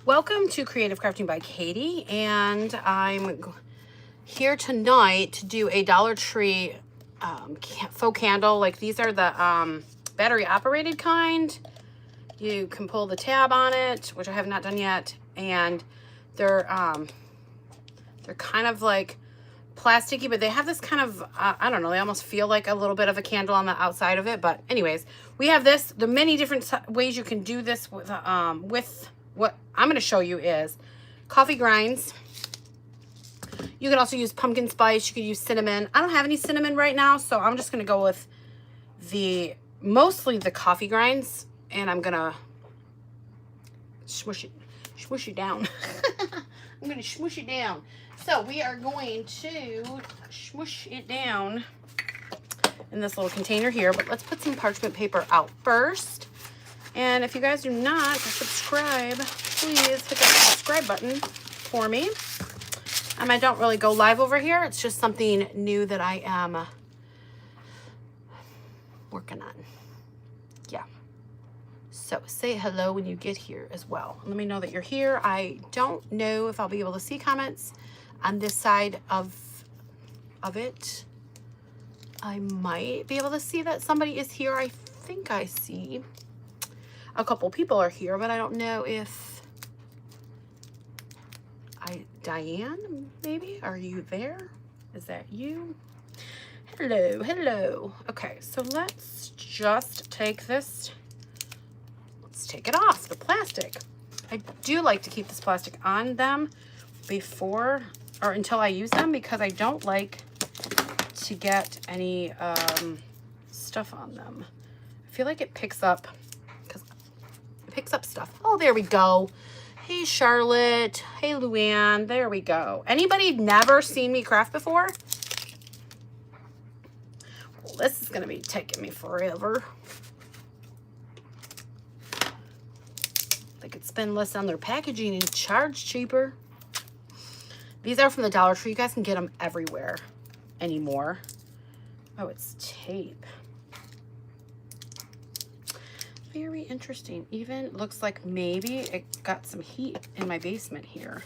Welcome to Creative Crafting by Katie, and I'm here tonight to do a Dollar Tree faux candle. Like, these are the battery operated kind. You can pull the tab on it, which I have not done yet, and they're kind of like plasticky, but they have this kind of I don't know, they almost feel like a little bit of a candle on the outside of it. But anyways, we have this. The many different ways you can do this with what I'm going to show you is coffee grinds. You can also use pumpkin spice. You could use cinnamon. I don't have any cinnamon right now, so I'm just going to go with mostly the coffee grinds, and I'm going to smush it down. I'm going to smush it down. So we are going to smush it down in this little container here, but let's put some parchment paper out first. And if you guys do not subscribe, please hit that subscribe button for me. I don't really go live over here. It's just something new that I am working on. Yeah. So say hello when you get here as well. Let me know that you're here. I don't know if I'll be able to see comments on this side of it. I might be able to see that somebody is here. I think I see a couple people are here, but I don't know if Diane, maybe? Are you there? Is that you? Hello, hello. Okay, so let's just take this. Let's take it off, the plastic. I do like to keep this plastic on them before or until I use them, because I don't like to get any stuff on them. I feel like it picks up stuff. Oh, there we go. Hey, Charlotte. Hey, Luann. There we go. Anybody never seen me craft before? Well, this is going to be taking me forever. They could spend less on their packaging and charge cheaper. These are from the Dollar Tree. You guys can get them everywhere anymore. Oh, it's tape. Very interesting. Even looks like maybe it got some heat in my basement here.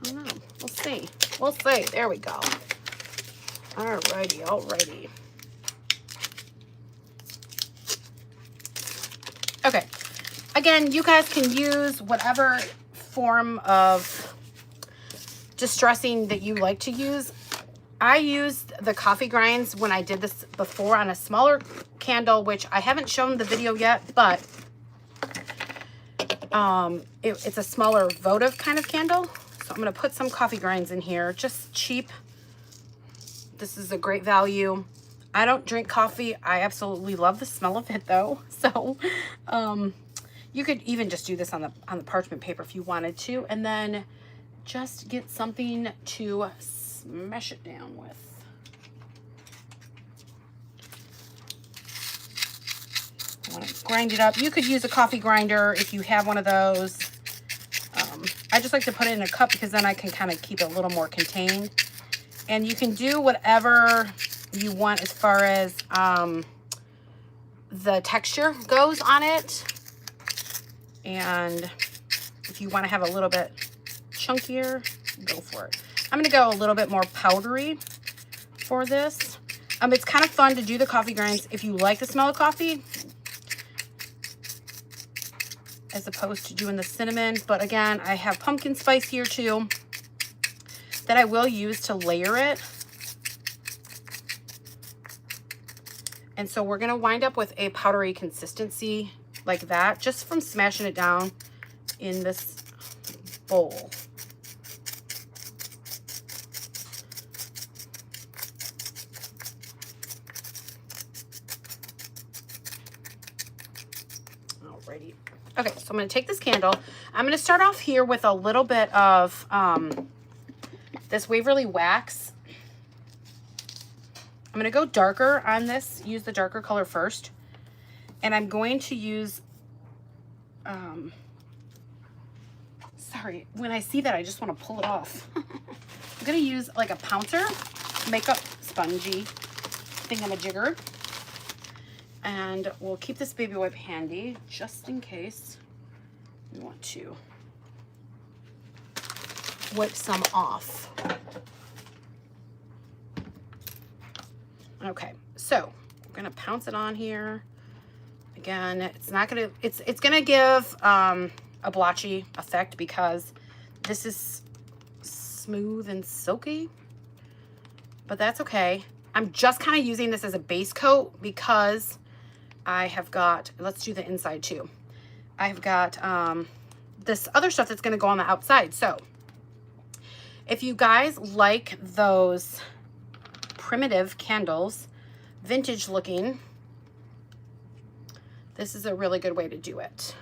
I don't know. We'll see. We'll see. There we go. Alrighty, alrighty. Okay. Again, you guys can use whatever form of distressing that you like to use. I used the coffee grinds when I did this before on a smaller candle, which I haven't shown the video yet, but it's a smaller votive kind of candle. So I'm going to put some coffee grinds in here, just cheap. This is a great value. I don't drink coffee. I absolutely love the smell of it though. So you could even just do this on the parchment paper if you wanted to, and then just get something to smash it down with. I want to grind it up. You could use a coffee grinder if you have one of those. I just like to put it in a cup because then I can kind of keep it a little more contained. And you can do whatever you want as far as the texture goes on it. And if you want to have a little bit chunkier, go for it. I'm going to go a little bit more powdery for this. It's kind of fun to do the coffee grinds if you like the smell of coffee, as opposed to doing the cinnamon. But again, I have pumpkin spice here too that I will use to layer it. And so we're going to wind up with a powdery consistency like that, just from smashing it down in this bowl. Alrighty. Okay, so I'm going to take this candle. I'm going to start off here with a little bit of this Waverly Wax. I'm going to go darker on this, use the darker color first. And I'm going to use, sorry, when I see that, I just want to pull it off. I'm going to use like a pouncer makeup spongy thingamajigger. And we'll keep this baby wipe handy just in case we want to wipe some off. Okay, so we're gonna pounce it on here. Again, it's not gonna, it's gonna give a blotchy effect because this is smooth and silky, but that's okay. I'm just kind of using this as a base coat because I have got, let's do the inside too. I've got this other stuff that's gonna go on the outside. So if you guys like those primitive candles, vintage looking, this is a really good way to do it.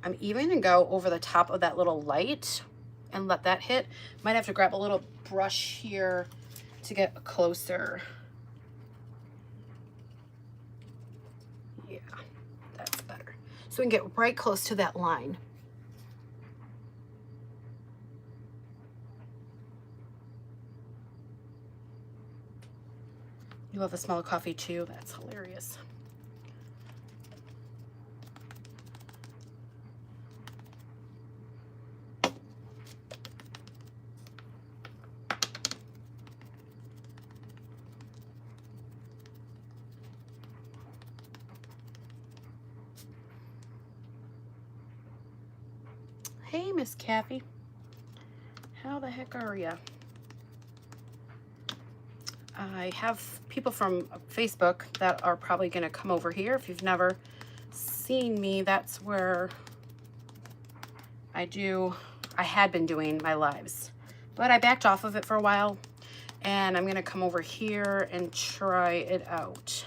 I'm even gonna go over the top of that little light and let that hit. Might have to grab a little brush here to get closer. Yeah, that's better. So we can get right close to that line. You love the smell of coffee too. That's hilarious. Hey, Miss Kathy. How the heck are ya? I have people from Facebook that are probably going to come over here. If you've never seen me, that's where I had been doing my lives. But I backed off of it for a while, and I'm going to come over here and try it out.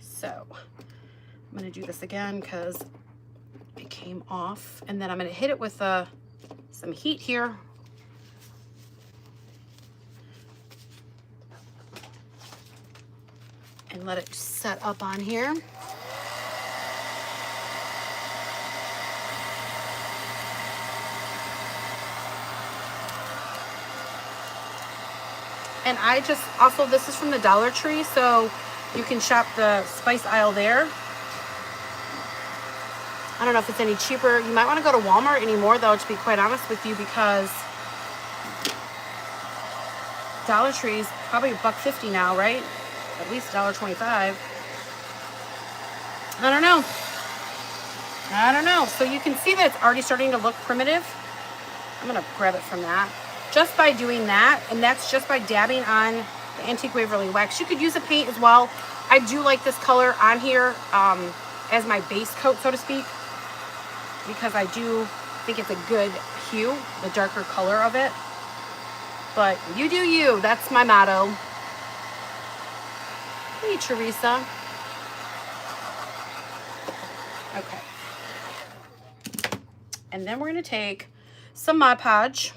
So I'm going to do this again because it came off, and then I'm going to hit it with some heat here. And let it set up on here. And I just, also this is from the Dollar Tree, so you can shop the spice aisle there. I don't know if it's any cheaper. You might want to go to Walmart anymore though, to be quite honest with you, because Dollar Tree is probably $1.50 now, right? At least $1.25. I don't know. So you can see that it's already starting to look primitive. I'm gonna grab it from that. Just by doing that, and that's just by dabbing on the Antique Waverly wax. You could use a paint as well. I do like this color on here as my base coat, so to speak, because I do think it's a good hue, the darker color of it. But you do you, that's my motto. Hey, Teresa. Okay. And then we're going to take some Mod Podge.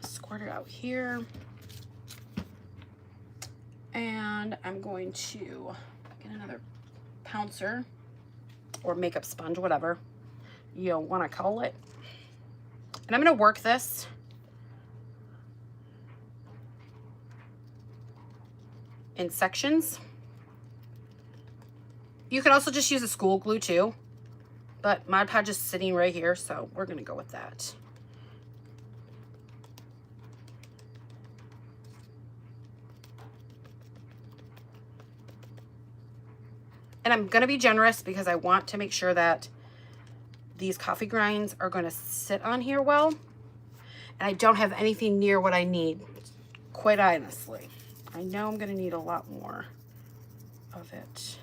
Squirt it out here. And I'm going to get another pouncer or makeup sponge, whatever you want to call it. And I'm going to work this in sections. You could also just use a school glue too, but Mod Podge is sitting right here, so we're gonna go with that. And I'm gonna be generous because I want to make sure that these coffee grinds are gonna sit on here well, and I don't have anything near what I need, quite honestly. I know I'm gonna need a lot more of it.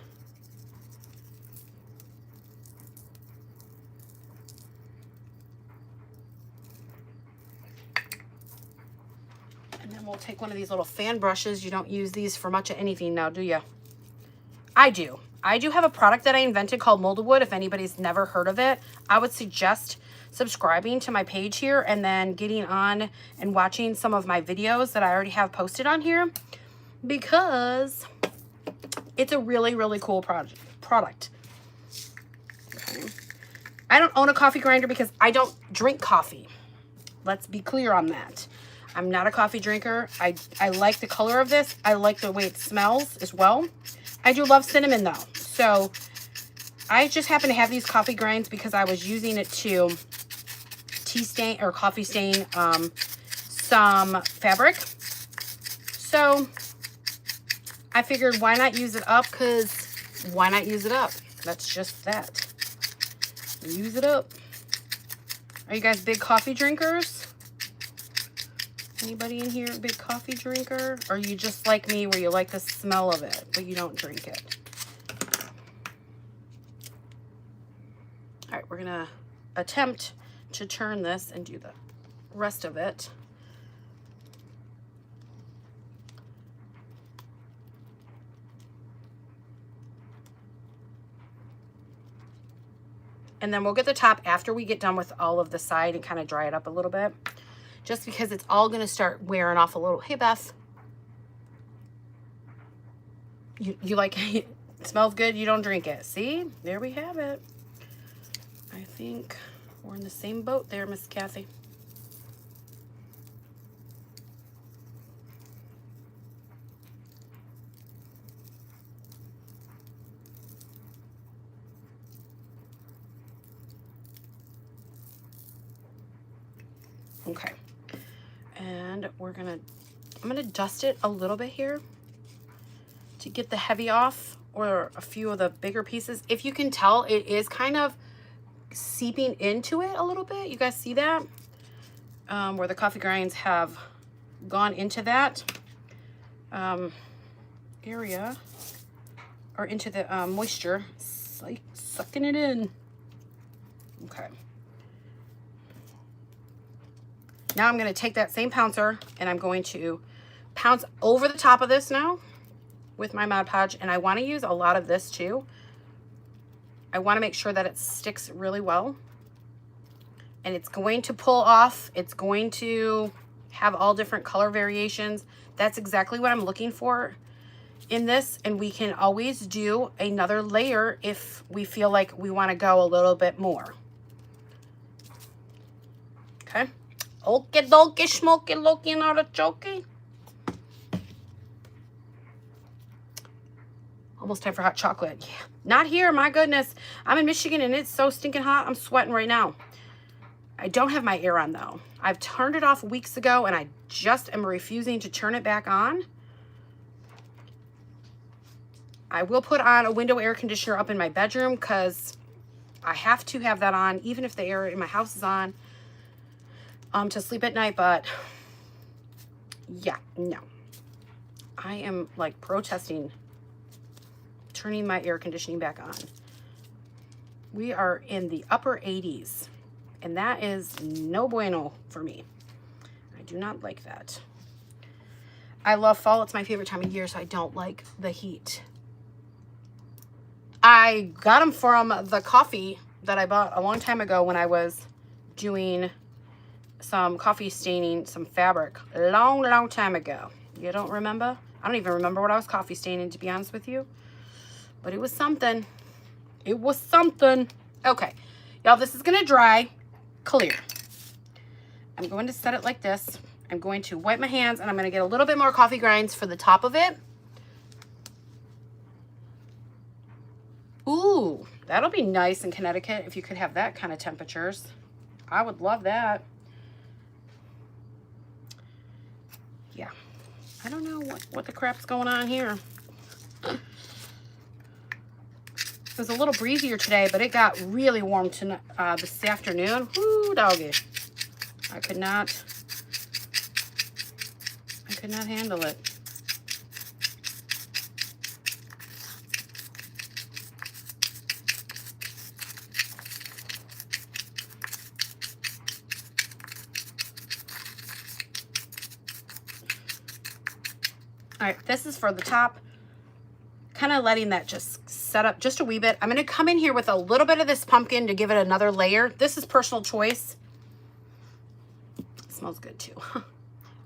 And then we'll take one of these little fan brushes. You don't use these for much of anything now, do you? I do. I do have a product that I invented called Moldwood. If anybody's never heard of it, I would suggest subscribing to my page here and then getting on and watching some of my videos that I already have posted on here, because it's a really, really cool product. Okay. I don't own a coffee grinder because I don't drink coffee. Let's be clear on that. I'm not a coffee drinker. I like the color of this. I like the way it smells as well. I do love cinnamon though. So I just happen to have these coffee grinds because I was using it to tea stain or coffee stain some fabric. So I figured why not use it up, because why not use it up? That's just that. Use it up. Are you guys big coffee drinkers? Anybody in here a big coffee drinker? Or are you just like me where you like the smell of it, but you don't drink it? All right, we're gonna attempt to turn this and do the rest of it. And then we'll get the top after we get done with all of the side and kind of dry it up a little bit. Just because it's all going to start wearing off a little. Hey, Beth. You like, it smells good, you don't drink it. See? There we have it. I think we're in the same boat there, Miss Kathy. Okay. And I'm gonna dust it a little bit here to get the heavy off, or a few of the bigger pieces. If you can tell, it is kind of seeping into it a little bit. You guys see that? Where the coffee grinds have gone into that area, or into the moisture, like sucking it in. Okay. Now I'm going to take that same pouncer and I'm going to pounce over the top of this now with my Mod Podge. And I want to use a lot of this too. I want to make sure that it sticks really well. And it's going to pull off. It's going to have all different color variations. That's exactly what I'm looking for in this. And we can always do another layer if we feel like we want to go a little bit more. Okay. Okie dokie, smoky, loki, not a chokey. Almost time for hot chocolate. Yeah. Not here, my goodness. I'm in Michigan and it's so stinking hot. I'm sweating right now. I don't have my air on though. I've turned it off weeks ago and I just am refusing to turn it back on. I will put on a window air conditioner up in my bedroom because I have to have that on even if the air in my house is on. To sleep at night, but yeah, no. I am like protesting turning my air conditioning back on. We are in the upper 80s, and that is no bueno for me. I do not like that. I love fall. It's my favorite time of year, so I don't like the heat. I got them from the coffee that I bought a long time ago when I was doing some coffee staining, some fabric, long time ago. You don't remember? I don't even remember what I was coffee staining, to be honest with you. But it was something. It was something. Okay. Y'all, this is going to dry clear. I'm going to set it like this. I'm going to wipe my hands, and I'm going to get a little bit more coffee grinds for the top of it. Ooh, that'll be nice in Connecticut if you could have that kind of temperatures. I would love that. Yeah, I don't know what the crap's going on here. It was a little breezier today, but it got really warm tonight, this afternoon. Woo, doggy. I could not handle it. All right, this is for the top. Kind of letting that just set up just a wee bit. I'm going to come in here with a little bit of this pumpkin to give it another layer. This is personal choice. It smells good too.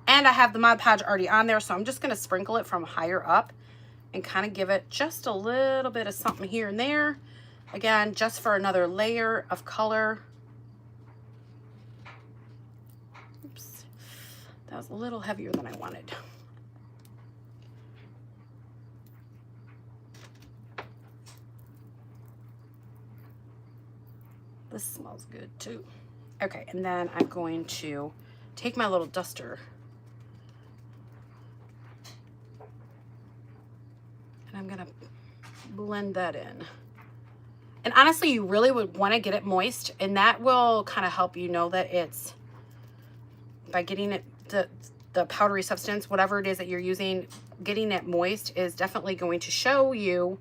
And I have the Mod Podge already on there, so I'm just going to sprinkle it from higher up and kind of give it just a little bit of something here and there. Again, just for another layer of color. Oops. That was a little heavier than I wanted. This smells good too. Okay, and then I'm going to take my little duster and I'm gonna blend that in. And honestly, you really would want to get it moist, and that will kind of help you know that it's, by getting it, the powdery substance, whatever it is that you're using, getting it moist is definitely going to show you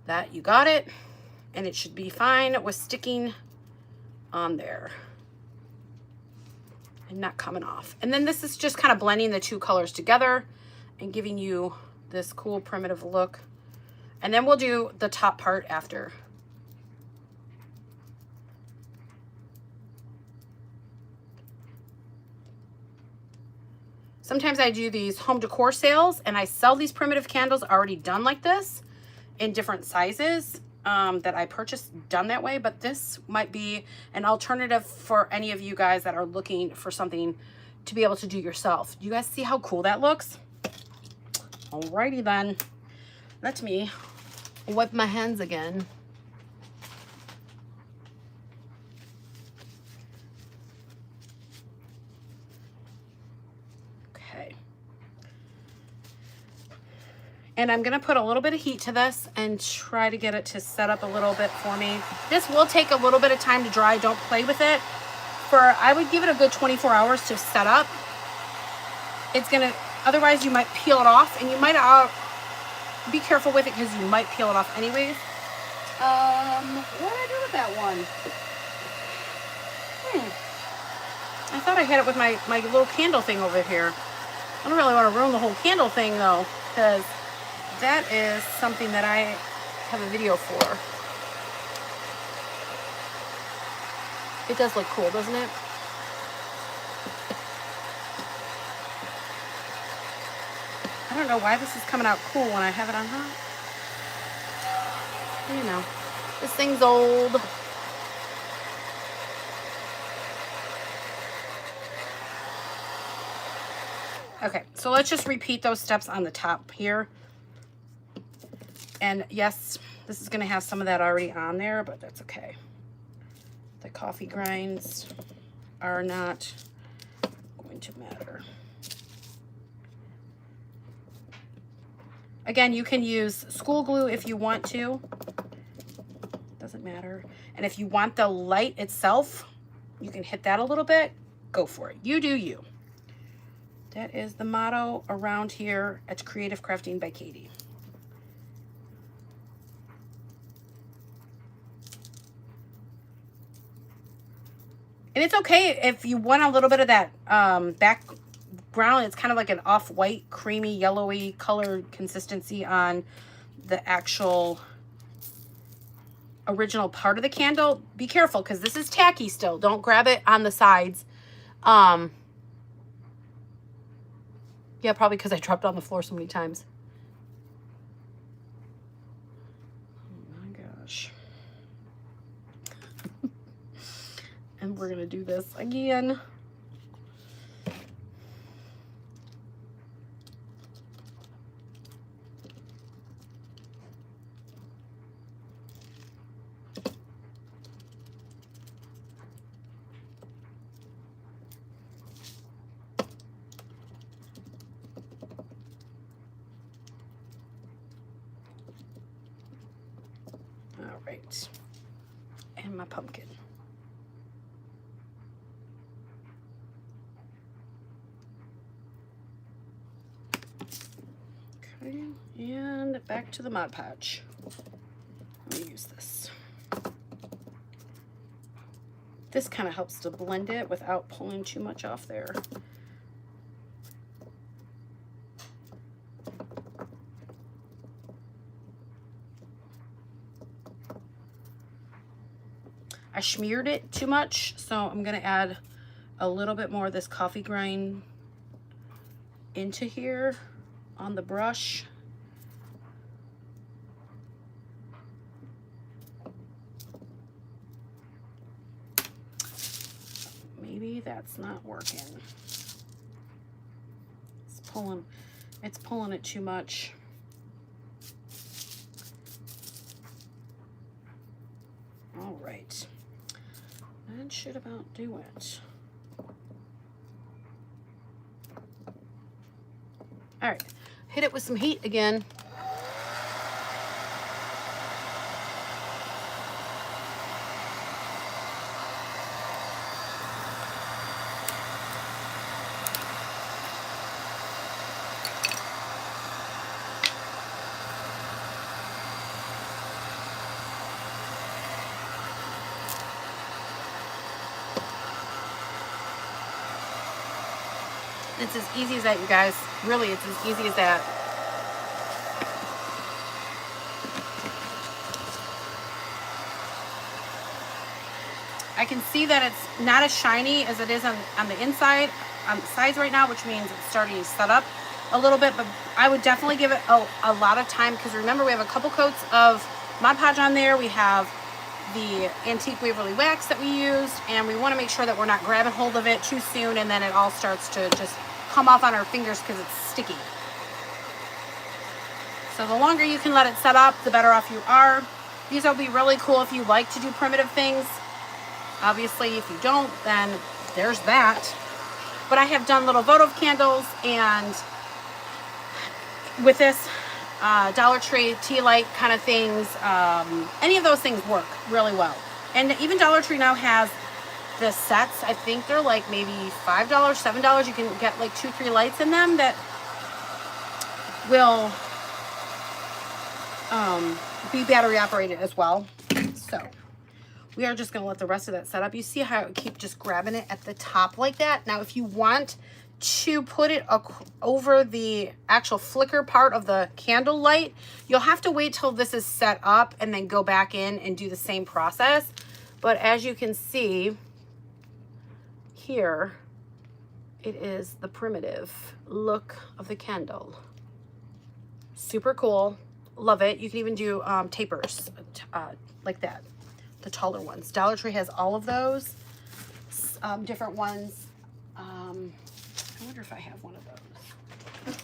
that you got it, and it should be fine with sticking on there and not coming off. And then this is just kind of blending the two colors together and giving you this cool primitive look. And then we'll do the top part after. Sometimes I do these home decor sales and I sell these primitive candles already done like this in different sizes that I purchased done that way, but this might be an alternative for any of you guys that are looking for something to be able to do yourself. Do you guys see how cool that looks? Alrighty then, let me wipe my hands again. And I'm gonna put a little bit of heat to this and try to get it to set up a little bit for me. This will take a little bit of time to dry. Don't play with it. I would give it a good 24 hours to set up. It's gonna, otherwise you might peel it off, and you might be careful with it because you might peel it off anyways. What did I do with that one? I thought I had it with my little candle thing over here. I don't really want to ruin the whole candle thing though, because that is something that I have a video for. It does look cool, doesn't it? I don't know why this is coming out cool when I have it on hot. You know, this thing's old. Okay, so let's just repeat those steps on the top here. And yes, this is going to have some of that already on there, but that's okay. The coffee grinds are not going to matter. Again, you can use school glue if you want to. Doesn't matter. And if you want the light itself, you can hit that a little bit. Go for it. You do you. That is the motto around here at Creative Crafting by Katie. And it's okay if you want a little bit of that background. It's kind of like an off-white, creamy, yellowy colored consistency on the actual original part of the candle. Be careful because this is tacky still. Don't grab it on the sides. Yeah, probably because I dropped on the floor so many times. Oh my gosh. And we're going to do this again. All right. And my pumpkin. Okay, and back to the Mod Podge. Let me use this. This kind of helps to blend it without pulling too much off there. I smeared it too much, so I'm going to add a little bit more of this coffee grind into here on the brush. Maybe that's not working. It's pulling it too much. All right. that should about do it. All right, hit it with some heat again. It's as easy as that, you guys. Really, it's as easy as that. I can see that it's not as shiny as it is on the inside, on the sides right now, which means it's starting to set up a little bit, but I would definitely give it a lot of time, because remember, we have a couple coats of Mod Podge on there. We have the Antique Waverly Wax that we used, and we want to make sure that we're not grabbing hold of it too soon and then it all starts to just come off on our fingers because it's sticky. So the longer you can let it set up, the better off you are. These will be really cool if you like to do primitive things. Obviously, if you don't, then there's that. But I have done little votive candles, and with this Dollar Tree tea light kind of things, any of those things work really well. And even Dollar Tree now has the sets. I think they're like maybe $5, $7. You can get like 2-3 lights in them that will be battery operated as well. So we are just going to let the rest of that set up. You see how I keep just grabbing it at the top like that? Now, if you want to put it over the actual flicker part of the candle light, you'll have to wait till this is set up and then go back in and do the same process. But as you can see here, it is the primitive look of the candle. Super cool. Love it. You can even do tapers like that, the taller ones. Dollar Tree has all of those different ones. I wonder if I have one of those.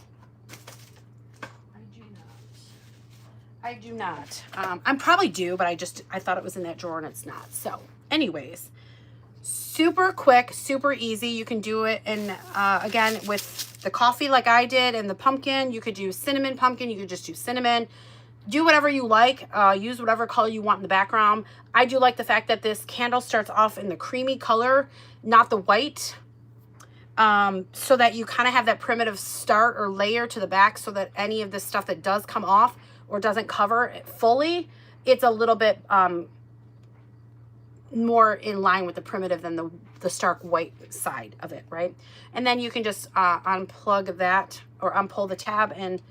I do not. I probably do, but I thought it was in that drawer and it's not. So anyways, super quick, super easy. You can do it. And again, with the coffee like I did and the pumpkin, you could do cinnamon pumpkin. You could just do cinnamon. Do whatever you like. Use whatever color you want in the background. I do like the fact that this candle starts off in the creamy color, not the white. So that you kind of have that primitive start or layer to the back, so that any of the stuff that does come off or doesn't cover it fully, it's a little bit more in line with the primitive than the stark white side of it, right? And then you can just unplug that or unpull the tab and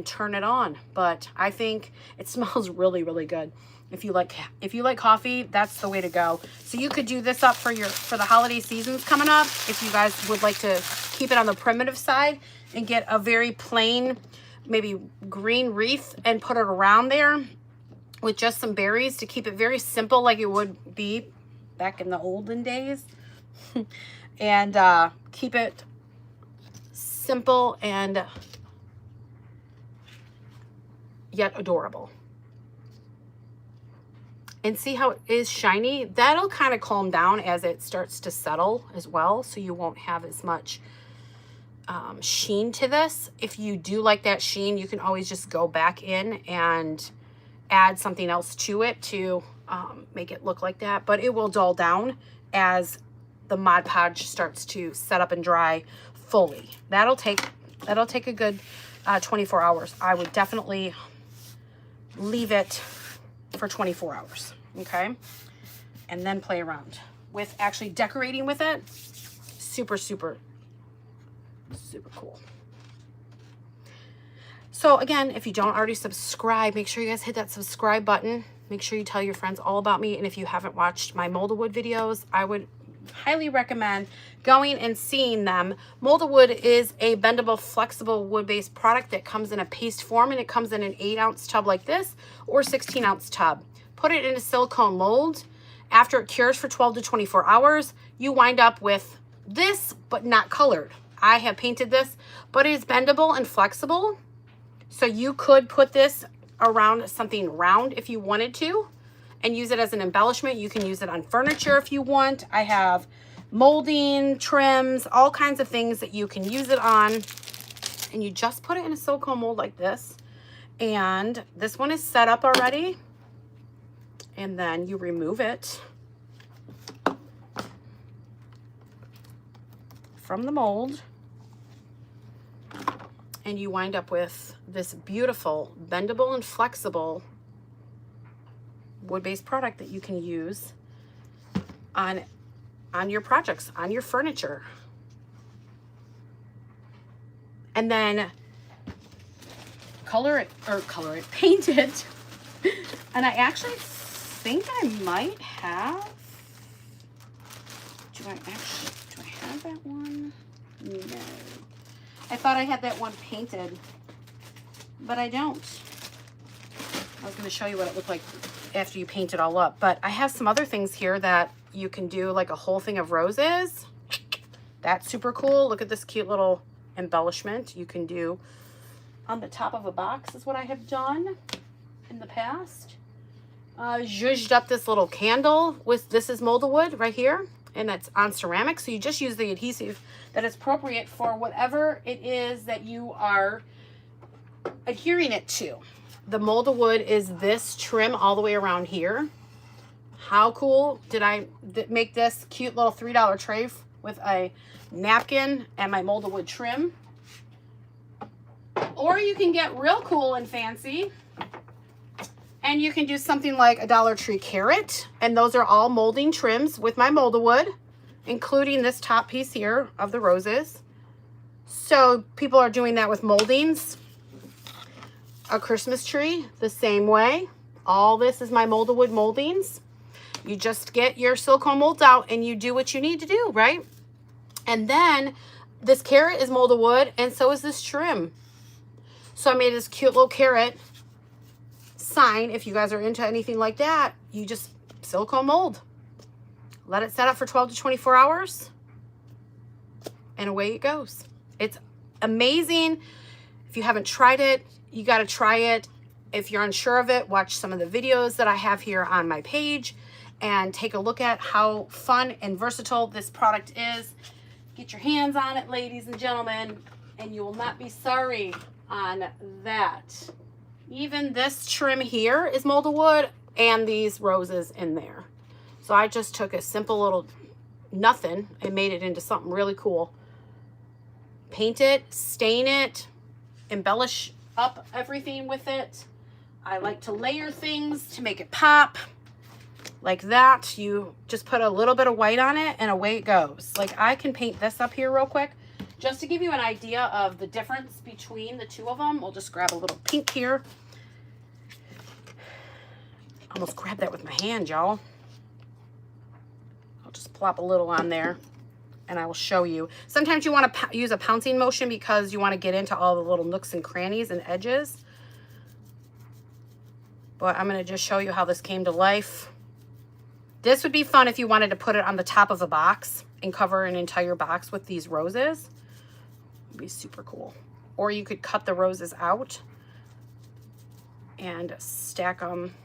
turn it on. But I think it smells really, really good. If you like coffee, that's the way to go. So you could do this up for the holiday seasons coming up. If you guys would like to keep it on the primitive side and get a very plain, maybe green wreath and put it around there with just some berries to keep it very simple, like it would be back in the olden days. And keep it simple and yet adorable. And see how it is shiny? That'll kind of calm down as it starts to settle as well, so you won't have as much sheen to this. If you do like that sheen, you can always just go back in and add something else to it to make it look like that. But it will dull down as the Mod Podge starts to set up and dry fully. That'll take a good 24 hours. I would definitely leave it for 24 hours, okay? And then play around with actually decorating with it. Super, super, super cool. So again, if you don't already subscribe, make sure you guys hit that subscribe button. Make sure you tell your friends all about me. And if you haven't watched my Moldwood videos, I would highly recommend going and seeing them. Moldwood is a bendable, flexible wood-based product that comes in a paste form, and it comes in an 8-ounce tub like this or 16-ounce tub. Put it in a silicone mold. After it cures for 12 to 24 hours, you wind up with this, but not colored. I have painted this, but it is bendable and flexible. So you could put this around something round if you wanted to, and use it as an embellishment. You can use it on furniture if you want. I have molding, trims, all kinds of things that you can use it on. And you just put it in a silicone mold like this. And this one is set up already. And then you remove it from the mold. And you wind up with this beautiful, bendable and flexible wood-based product that you can use on your projects, on your furniture. And then paint it. And I actually think I might have, do I have that one? No. I thought I had that one painted, but I don't. I was going to show you what it looked like after you paint it all up, but I have some other things here that you can do, like a whole thing of roses. That's super cool. Look at this cute little embellishment you can do on the top of a box is what I have done in the past. Zhuzhed up this little candle with, this is Moldwood right here, and that's on ceramic. So you just use the adhesive that is appropriate for whatever it is that you are adhering it to. The Moldwood is this trim all the way around here. How cool did I make this cute little $3 tray with a napkin and my Moldwood trim? Or you can get real cool and fancy, and you can do something like a Dollar Tree carrot, and those are all molding trims with my Moldwood, including this top piece here of the roses. So people are doing that with moldings. A Christmas tree, the same way. All this is my Moldwood moldings. You just get your silicone molds out and you do what you need to do, right? And then this carrot is Moldwood, and so is this trim. So I made this cute little carrot sign. If you guys are into anything like that, you just silicone mold. Let it set up for 12 to 24 hours. And away it goes. It's amazing. If you haven't tried it, you got to try it. If you're unsure of it, watch some of the videos that I have here on my page and take a look at how fun and versatile this product is. Get your hands on it, ladies and gentlemen, and you will not be sorry on that. Even this trim here is Moldwood, and these roses in there. So I just took a simple little nothing and made it into something really cool. Paint it, stain it, embellish up everything with it. I like to layer things to make it pop. Like that. You just put a little bit of white on it and away it goes. Like I can paint this up here real quick just to give you an idea of the difference between the two of them. We'll just grab a little pink here. Almost grab that with my hand, y'all. I'll just plop a little on there and I will show you. Sometimes you want to use a pouncing motion because you want to get into all the little nooks and crannies and edges. But I'm going to just show you how this came to life. This would be fun if you wanted to put it on the top of a box and cover an entire box with these roses. It'd be super cool. Or you could cut the roses out and stack them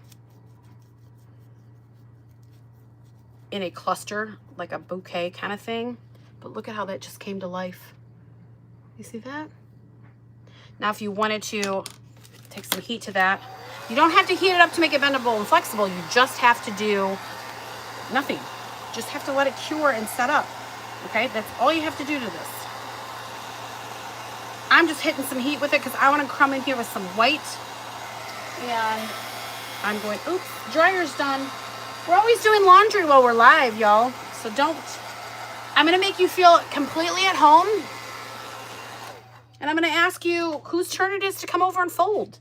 in a cluster, like a bouquet kind of thing. But look at how that just came to life. You see that? Now, if you wanted to take some heat to that, you don't have to heat it up to make it bendable and flexible. You just have to do nothing. Just have to let it cure and set up. Okay, that's all you have to do to this. I'm just hitting some heat with it because I want to come in here with some white. And I'm going, oops, dryer's done. We're always doing laundry while we're live, y'all. So don't. I'm going to make you feel completely at home. And I'm going to ask you whose turn it is to come over and fold.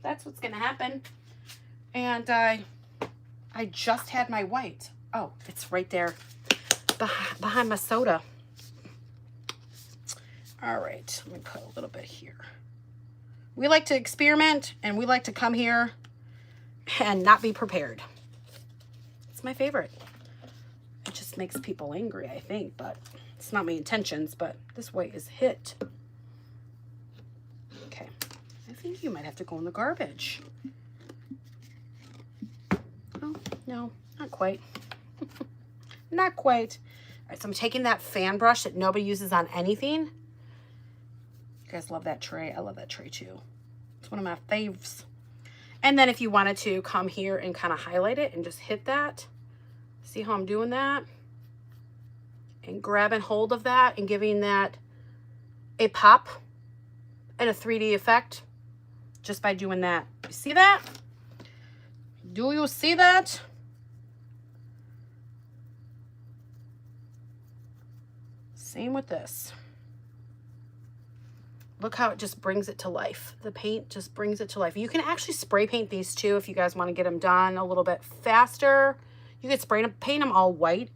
That's what's going to happen. And I just had my white. Oh, it's right there behind my soda. All right, let me put a little bit here. We like to experiment, and we like to come here and not be prepared. It's my favorite. It just makes people angry, I think, but it's not my intentions, but this white is hit. Okay, I think you might have to go in the garbage. Oh, No, not quite. Not quite. All right, so I'm taking that fan brush that nobody uses on anything. You guys love that tray. I love that tray too. It's one of my faves. And then if you wanted to come here and kind of highlight it and just hit that. See how I'm doing that? And grabbing hold of that and giving that a pop and a 3D effect just by doing that. You see that? Do you see that? Same with this. Look how it just brings it to life. The paint just brings it to life. You can actually spray paint these too if you guys want to get them done a little bit faster. You could spray them, paint them all white.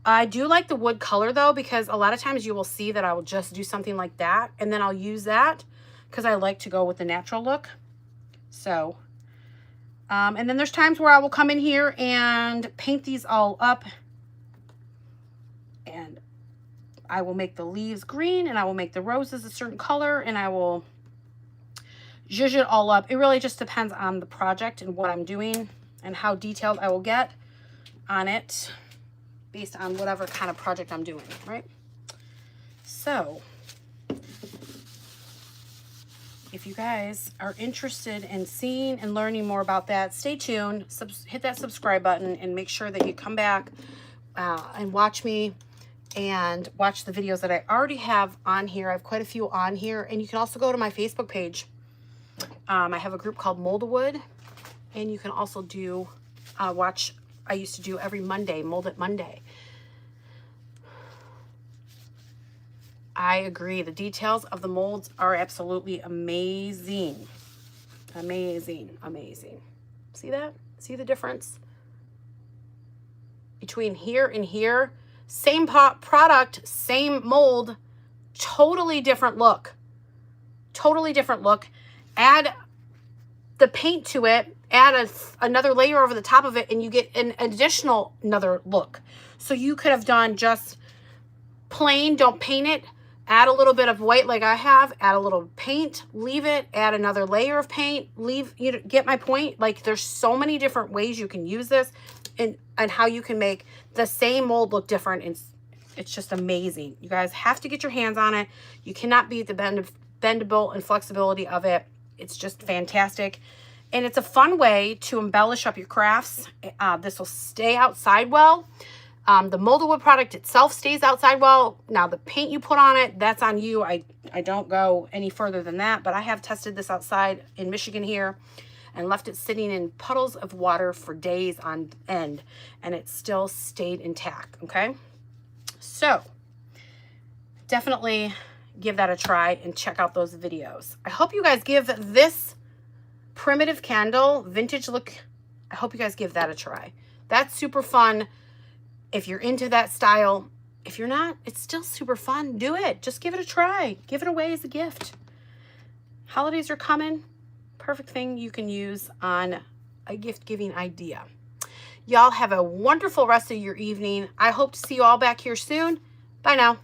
I do like the wood color though, because a lot of times you will see that I will just do something like that and then I'll use that because I like to go with the natural look. So, and then there's times where I will come in here and paint these all up, and I will make the leaves green and I will make the roses a certain color and I will zhuzh it all up. It really just depends on the project and what I'm doing and how detailed I will get on it based on whatever kind of project I'm doing, right? So if you guys are interested in seeing and learning more about that, stay tuned, hit that subscribe button and make sure that you come back and watch me and watch the videos that I already have on here. I have quite a few on here, and you can also go to my Facebook page. I have a group called Moldwood, and you can also do watch. I used to do every Monday, Mold It Monday. I agree. The details of the molds are absolutely amazing. Amazing, amazing. See that? See the difference between here and here? Same product, same mold, totally different look. Totally different look. Add the paint to it, add another layer over the top of it, and you get an additional another look. So you could have done just plain, don't paint it, add a little bit of white like I have, add a little paint, leave it, add another layer of paint, leave, you get my point? Like there's so many different ways you can use this and how you can make the same mold look different. And it's just amazing. You guys have to get your hands on it. You cannot beat the bendable and flexibility of it. It's just fantastic. And it's a fun way to embellish up your crafts. This will stay outside well. The Moldwood product itself stays outside well. Now the paint you put on it, that's on you. I don't go any further than that, but I have tested this outside in Michigan here and left it sitting in puddles of water for days on end, and it still stayed intact, okay? So definitely give that a try and check out those videos. I hope you guys give this primitive candle vintage look, I hope you guys give that a try. That's super fun if you're into that style. If you're not, it's still super fun. Do it. Just give it a try. Give it away as a gift. Holidays are coming. Perfect thing you can use on a gift giving idea. Y'all have a wonderful rest of your evening. I hope to see you all back here soon. Bye now.